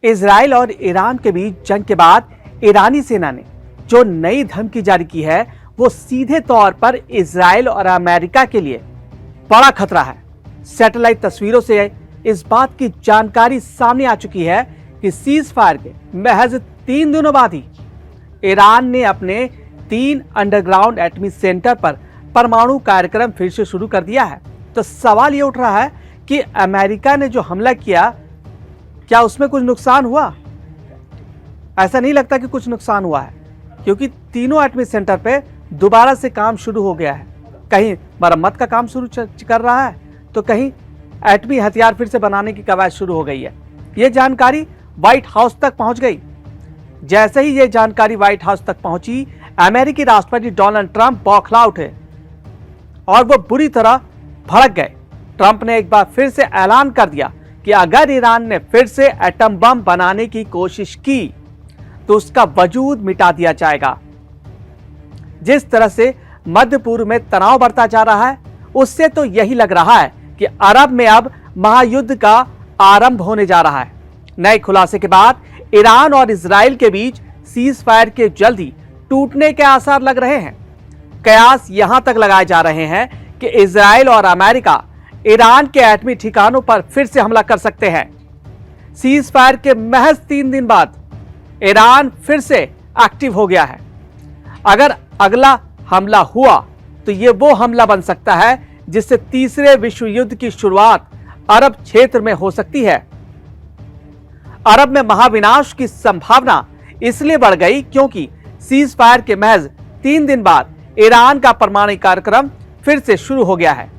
Israel और Iran के बीच जंग के बाद ईरानी सेना ने जो नई धमकी जारी की है वो सीधे तौर पर इजराइल और अमेरिका के लिए बड़ा खतरा है। सैटेलाइट तस्वीरों से इस बात की जानकारी सामने आ चुकी है कि सीज फायर के महज 3 दिनों बाद ही ईरान ने अपने 3 अंडरग्राउंड एटमी सेंटर पर परमाणु कार्यक्रम फिर से शुरू कर दिया है। तो सवाल ये उठ रहा है कि अमेरिका ने जो हमला किया, क्या उसमें कुछ नुकसान हुआ? ऐसा नहीं लगता कि कुछ नुकसान हुआ है, क्योंकि तीनों एटमी सेंटर पे दोबारा से काम शुरू हो गया है। कहीं मरम्मत का काम शुरू कर रहा है, तो कहीं एटमी हथियार फिर से बनाने की कवायद शुरू हो गई है। ये जानकारी व्हाइट हाउस तक पहुंच गई। जैसे ही ये जानकारी व्हाइट हाउस तक पहुंची, अमेरिकी राष्ट्रपति डोनाल्ड ट्रंप बौखला उठे और वो बुरी तरह भड़क गए। ट्रंप ने एक बार फिर से ऐलान कर दिया कि अगर ईरान ने फिर से एटम बम बनाने की कोशिश की तो उसका वजूद मिटा दिया जाएगा। जिस तरह से मध्य पूर्व में तनाव बढ़ता जा रहा है, उससे तो यही लग रहा है कि अरब में अब महायुद्ध का आरंभ होने जा रहा है। नए खुलासे के बाद ईरान और इजराइल के बीच सीज फायर के जल्द ही टूटने के आसार लग रहे हैं। कयास यहां तक लगाए जा रहे हैं कि इजराइल और अमेरिका ईरान के एटमी ठिकानों पर फिर से हमला कर सकते हैं। सीज फायर के महज 3 दिन बाद ईरान फिर से एक्टिव हो गया है। अगर अगला हमला हुआ तो यह वो हमला बन सकता है जिससे तीसरे विश्व युद्ध की शुरुआत अरब क्षेत्र में हो सकती है। अरब में महाविनाश की संभावना इसलिए बढ़ गई क्योंकि सीज फायर के महज 3 दिन बाद ईरान का परमाणु कार्यक्रम फिर से शुरू हो गया है।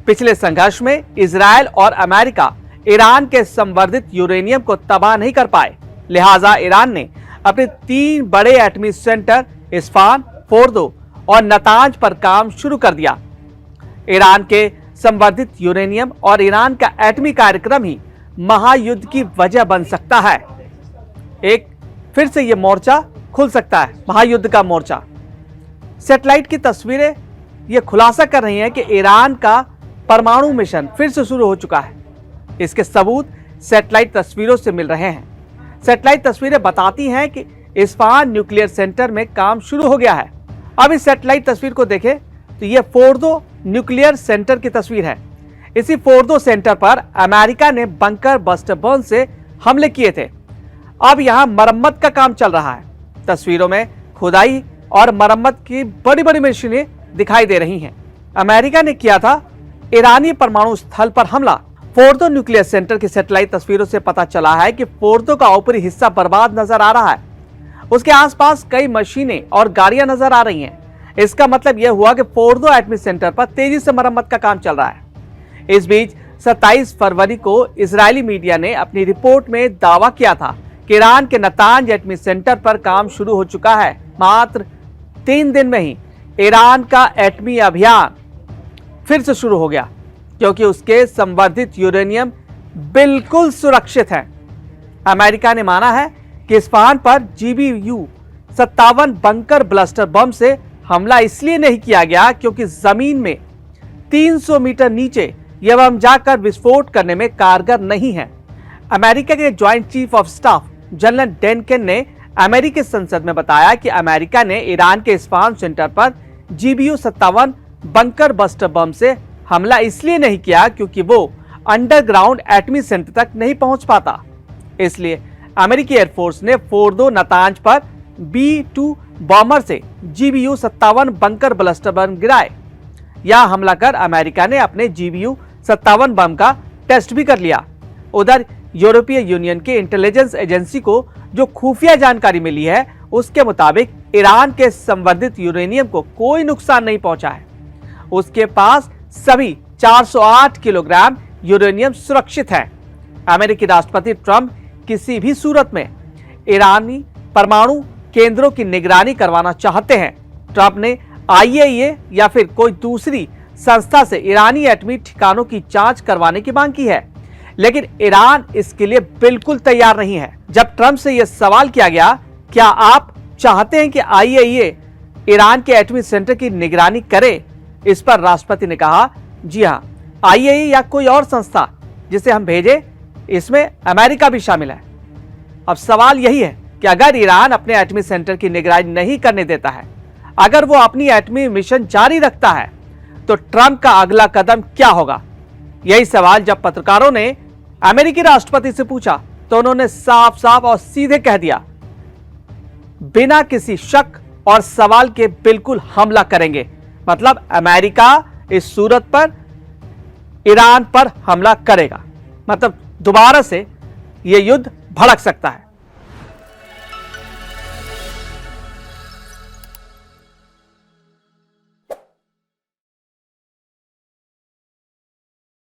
पिछले संघर्ष में इजराइल और अमेरिका ईरान के संवर्धित यूरेनियम को तबाह नहीं कर पाए, लिहाजा ईरान ने अपने 3 बड़े एटमी सेंटर इस्फहान, फोर्दो और नतांज पर काम शुरू कर दिया। ईरान के संवर्धित यूरेनियम और ईरान का एटमी कार्यक्रम ही महायुद्ध की वजह बन सकता है। एक फिर से यह मोर्चा खुल सकता है, महायुद्ध का मोर्चा। सैटेलाइट की तस्वीरें यह खुलासा कर रही हैं कि ईरान का परमाणु मिशन फिर से शुरू हो चुका है। इसके सबूत सैटेलाइट तस्वीरों से मिल रहे हैं। सैटेलाइट तस्वीरें बताती हैं कि इस्फहान न्यूक्लियर सेंटर में काम शुरू हो गया है। अब इस सैटेलाइट तस्वीर को देखें तो यह फोर्दो न्यूक्लियर सेंटर की तस्वीर है। इसी फोर्दो सेंटर पर अमेरिका ने बंकर बस्टर बम से हमले किए थे। अब यहां मरम्मत का काम चल रहा है। तस्वीरों में खुदाई और मरम्मत की बड़ी बड़ी मशीनें दिखाई दे रही हैं। अमेरिका ने किया था ईरानी परमाणु स्थल पर हमला। फोर्दो न्यूक्लियर सेंटर की सैटेलाइट तस्वीरों से पता चला है कि फोर्दो का ऊपरी हिस्सा बर्बाद नजर आ रहा है। उसके आसपास कई मशीनें और गाड़ियां नजर आ रही हैं। इसका मतलब यह हुआ कि फोर्दो एटमी सेंटर पर तेजी से मरम्मत का काम चल रहा है। इस बीच 27 फरवरी को इजरायली मीडिया ने अपनी रिपोर्ट में दावा किया था कि ईरान के नतांज एटमी सेंटर पर काम शुरू हो चुका है। मात्र 3 दिन में ही ईरान का एटमी अभियान फिर से शुरू हो गया, क्योंकि उसके संवर्धित यूरेनियम बिल्कुल सुरक्षित है। अमेरिका ने माना है कि इस्फहान पर GBU-57 बंकर ब्लास्टर बम से हमला इसलिए नहीं किया गया क्योंकि जमीन में 300 मीटर नीचे यह बम जाकर विस्फोट करने में कारगर नहीं है। अमेरिका के joint chief of staff general डेनकन ने अमेरिकी संसद में बताया कि अमेरिका ने ईरान के इस्फहान सेंटर पर GBU-57 बंकर बस्टर बम से हमला इसलिए नहीं किया क्योंकि वो अंडरग्राउंड एटमी सेंटर तक नहीं पहुंच पाता। इसलिए अमेरिकी एयरफोर्स ने फोर्दो नतांज पर B-2 बॉम्बर से GBU-57 बंकर ब्लास्टर बम गिराए। यहां हमला कर अमेरिका ने अपने GBU-57 बम का टेस्ट भी कर लिया। उधर यूरोपीय यूनियन के इंटेलिजेंस एजेंसी को जो खुफिया जानकारी मिली है, उसके मुताबिक ईरान के संवर्धित यूरेनियम को कोई नुकसान नहीं पहुंचा है। उसके पास सभी 408 किलोग्राम यूरेनियम सुरक्षित है। अमेरिकी राष्ट्रपति ट्रंप किसी भी सूरत में ईरानी परमाणु केंद्रों की निगरानी करवाना चाहते हैं। ट्रंप ने IAEA या फिर कोई दूसरी संस्था से ईरानी एटमी ठिकानों की जांच करवाने की मांग की है, लेकिन ईरान इसके लिए बिल्कुल तैयार नहीं है। जब ट्रंप से यह सवाल किया गया, क्या आप चाहते हैं कि IAEA ईरान के एटमी सेंटर की निगरानी करे, इस पर राष्ट्रपति ने कहा, जी हां, IAEA या कोई और संस्था जिसे हम भेजें, इसमें अमेरिका भी शामिल है। अब सवाल यही है कि अगर ईरान अपने एटमी सेंटर की निगरानी नहीं करने देता है, अगर वो अपनी एटमी मिशन जारी रखता है, तो ट्रंप का अगला कदम क्या होगा? यही सवाल जब पत्रकारों ने अमेरिकी राष्ट्रपति से पूछा तो उन्होंने साफ साफ और सीधे कह दिया, बिना किसी शक और सवाल के बिल्कुल हमला करेंगे। मतलब अमेरिका इस सूरत पर ईरान पर हमला करेगा। मतलब दोबारा से यह युद्ध भड़क सकता है।